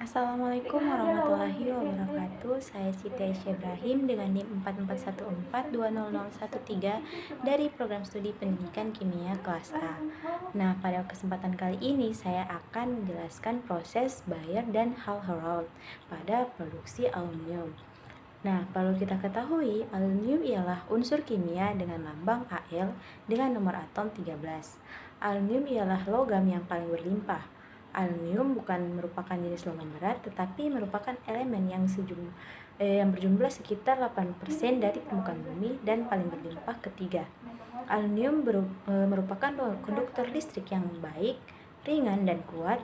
Assalamualaikum warahmatullahi wabarakatuh. Saya Siti Aisyah Ibrahim dengan NIM 4414200113 dari program studi pendidikan kimia kelas A. Nah, pada kesempatan kali ini saya akan menjelaskan proses Bayer dan Hall-Héroult pada produksi aluminium. Nah, perlu kita ketahui, aluminium ialah unsur kimia dengan lambang Al dengan nomor atom 13. Aluminium ialah logam yang paling berlimpah. Aluminium bukan merupakan jenis logam berat, tetapi merupakan elemen yang berjumlah sekitar 8% dari permukaan bumi dan paling berlimpah ketiga. Aluminium merupakan konduktor listrik yang baik, ringan dan kuat,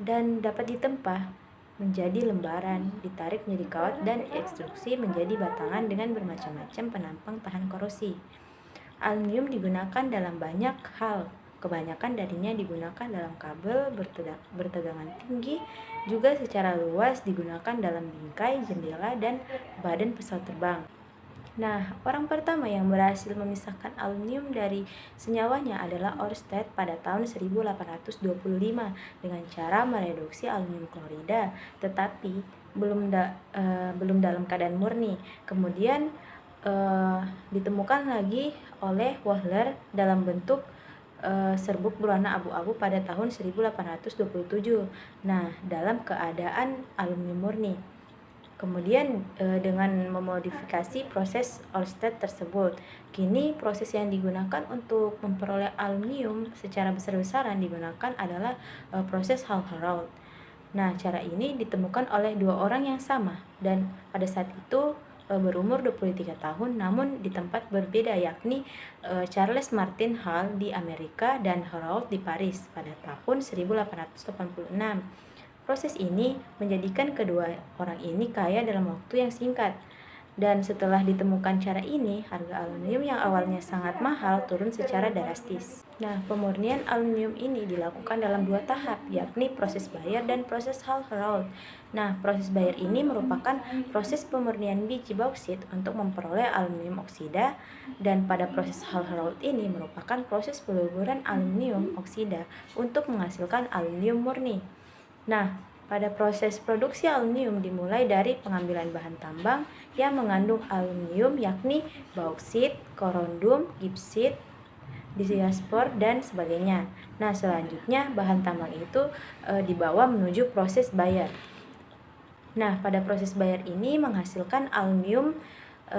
dan dapat ditempa menjadi lembaran, ditarik menjadi kawat, dan diekstruksi menjadi batangan dengan bermacam-macam penampang tahan korosi. Aluminium digunakan dalam banyak hal. Kebanyakan darinya digunakan dalam kabel bertegangan tinggi, juga secara luas digunakan dalam bingkai, jendela, dan badan pesawat terbang. Nah, orang pertama yang berhasil memisahkan aluminium dari senyawanya adalah Ørsted pada tahun 1825 dengan cara mereduksi aluminium klorida, tetapi belum dalam keadaan murni. Kemudian ditemukan lagi oleh Wöhler dalam bentuk serbuk berwarna abu-abu pada tahun 1827. Nah, dalam keadaan aluminium murni. Kemudian dengan memodifikasi proses Ørsted tersebut, kini proses yang digunakan untuk memperoleh aluminium secara besar-besaran digunakan adalah proses Hall-Héroult. Nah, cara ini ditemukan oleh dua orang yang sama dan pada saat itu berumur 23 tahun namun di tempat berbeda, yakni Charles Martin Hall di Amerika dan Héroult di Paris pada tahun 1886. Proses ini menjadikan kedua orang ini kaya dalam waktu yang singkat. Dan setelah ditemukan cara ini, harga aluminium yang awalnya sangat mahal turun secara drastis. Nah, pemurnian aluminium ini dilakukan dalam dua tahap, yakni proses Bayer dan proses Hall-Héroult. Nah, proses Bayer ini merupakan proses pemurnian biji bauksit untuk memperoleh aluminium oksida, dan pada proses Hall-Héroult ini merupakan proses peluburan aluminium oksida untuk menghasilkan aluminium murni. Nah, pada proses produksi aluminium dimulai dari pengambilan bahan tambang yang mengandung aluminium, yakni bauksit, korundum, gipsit, diaspor, dan sebagainya. Nah, selanjutnya bahan tambang itu dibawa menuju proses Bayer. Nah, pada proses Bayer ini menghasilkan aluminium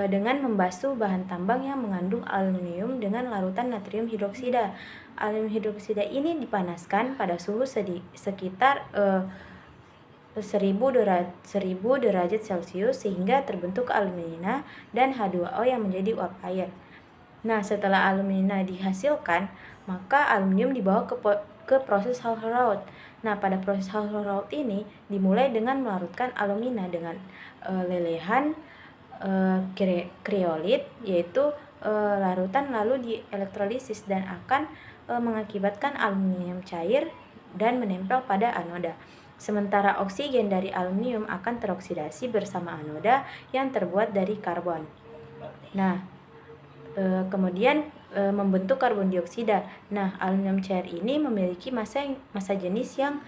dengan membasuh bahan tambang yang mengandung aluminium dengan larutan natrium hidroksida. Aluminium hidroksida ini dipanaskan pada suhu sekitar 1000 derajat Celcius sehingga terbentuk alumina dan H2O yang menjadi uap air. Nah, setelah alumina dihasilkan, maka aluminium dibawa ke proses Hall-Héroult. Nah, pada proses Hall-Héroult ini dimulai dengan melarutkan alumina dengan lelehan kriolit, yaitu larutan, lalu dielektrolisis dan akan mengakibatkan aluminium cair dan menempel pada anoda. Sementara oksigen dari aluminium akan teroksidasi bersama anoda yang terbuat dari karbon. Nah, kemudian membentuk karbon dioksida. Nah, aluminium cair ini memiliki massa jenis yang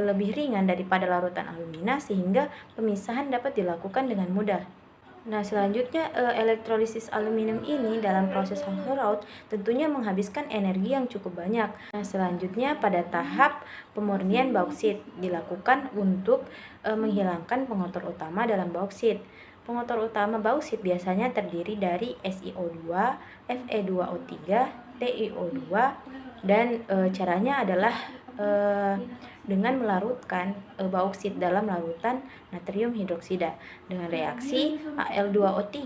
lebih ringan daripada larutan alumina sehingga pemisahan dapat dilakukan dengan mudah. Nah, selanjutnya elektrolisis aluminium ini dalam proses Hall-Héroult tentunya menghabiskan energi yang cukup banyak. Nah, selanjutnya pada tahap pemurnian bauksit dilakukan untuk menghilangkan pengotor utama dalam bauksit. Pengotor utama bauksit biasanya terdiri dari SiO2, Fe2O3, TiO2, dan caranya adalah dengan melarutkan bauksit dalam larutan natrium hidroksida dengan reaksi Al2O3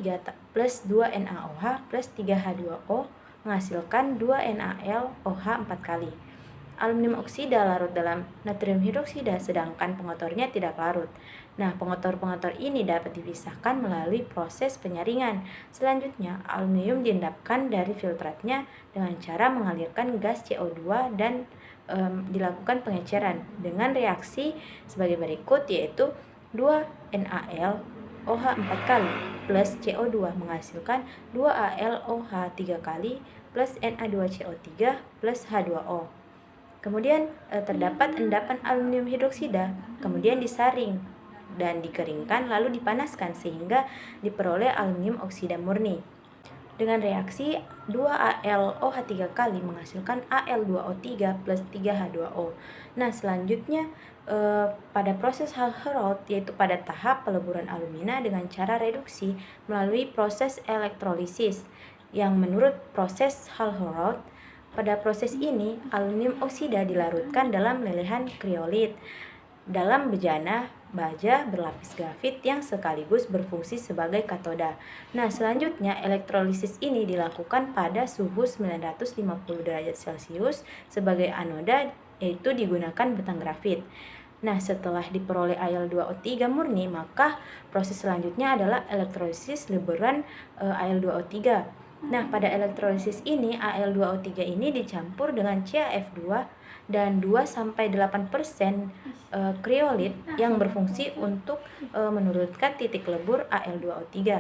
plus 2NaOH plus 3H2O menghasilkan 2NaLOH 4 kali. Aluminium oksida larut dalam natrium hidroksida sedangkan pengotornya tidak larut. Nah, pengotor-pengotor ini dapat dipisahkan melalui proses penyaringan. Selanjutnya, aluminium diendapkan dari filtratnya dengan cara mengalirkan gas CO2 dan dilakukan pengeceran dengan reaksi sebagai berikut, yaitu 2NaL OH 4 kali plus CO2 menghasilkan 2AlOH 3 kali plus Na2CO3 plus H2O. Kemudian terdapat endapan aluminium hidroksida, kemudian disaring dan dikeringkan lalu dipanaskan sehingga diperoleh aluminium oksida murni. Dengan reaksi 2AlOH3 kali menghasilkan Al2O3 plus 3H2O. Nah, selanjutnya pada proses Hall-Héroult, yaitu pada tahap peleburan alumina dengan cara reduksi melalui proses elektrolisis, yang menurut proses Hall-Héroult, pada proses ini aluminium oksida dilarutkan dalam lelehan kriolit dalam bejana baja berlapis grafit yang sekaligus berfungsi sebagai katoda. Nah, selanjutnya elektrolisis ini dilakukan pada suhu 950 derajat Celcius sebagai anoda, yaitu digunakan betang grafit. Nah, setelah diperoleh Al2O3 murni, maka proses selanjutnya adalah elektrolisis leburan Al2O3. Nah, pada elektrolisis ini Al2O3 ini dicampur dengan CaF2 dan 2-8% kriolit yang berfungsi untuk menurunkan titik lebur Al2O3,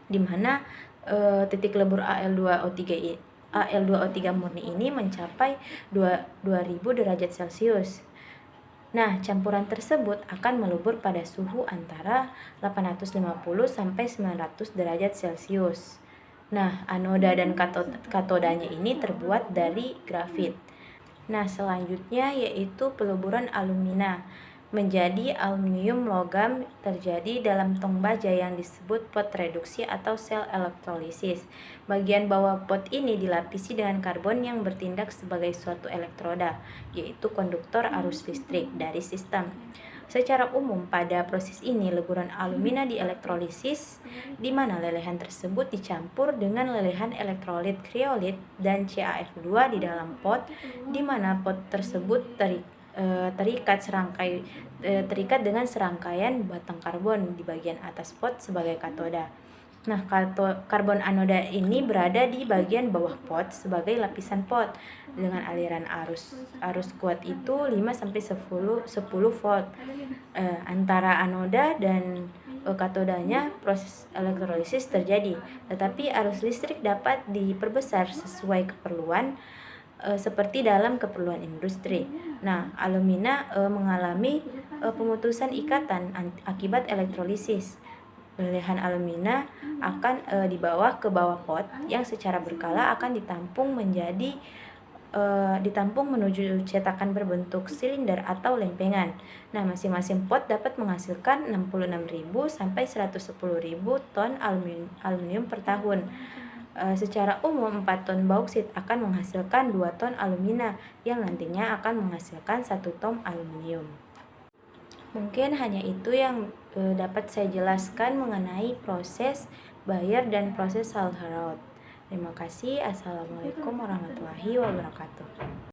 di mana titik lebur Al2O3 murni ini mencapai 2000 derajat Celcius. Nah, campuran tersebut akan melebur pada suhu antara 850 sampai 900 derajat Celcius. Nah, anoda dan katodanya ini terbuat dari grafit. Nah, selanjutnya yaitu peleburan alumina menjadi aluminium logam terjadi dalam tong baja yang disebut pot reduksi atau sel elektrolisis. Bagian bawah pot ini dilapisi dengan karbon yang bertindak sebagai suatu elektroda, yaitu konduktor arus listrik dari sistem. Secara umum pada proses ini leburan alumina dielektrolisis, di mana lelehan tersebut dicampur dengan lelehan elektrolit kriolit dan CaF2 di dalam pot, di mana pot tersebut terikat dengan serangkaian batang karbon di bagian atas pot sebagai katoda. Nah, karbon anoda ini berada di bagian bawah pot sebagai lapisan pot dengan aliran arus kuat itu 5-10 volt. Antara anoda dan katodanya proses elektrolisis terjadi, tetapi arus listrik dapat diperbesar sesuai keperluan seperti dalam keperluan industri. Nah, alumina mengalami pemutusan ikatan akibat elektrolisis. Lelehan alumina akan dibawa ke bawah pot yang secara berkala akan ditampung menuju cetakan berbentuk silinder atau lempengan. Nah, masing-masing pot dapat menghasilkan 66.000 sampai 110.000 ton aluminium per tahun. Secara umum 4 ton bauksit akan menghasilkan 2 ton alumina yang nantinya akan menghasilkan 1 ton aluminium. Mungkin hanya itu yang dapat saya jelaskan mengenai proses Bayer dan proses Hall-Héroult. Terima kasih. Assalamualaikum warahmatullahi wabarakatuh.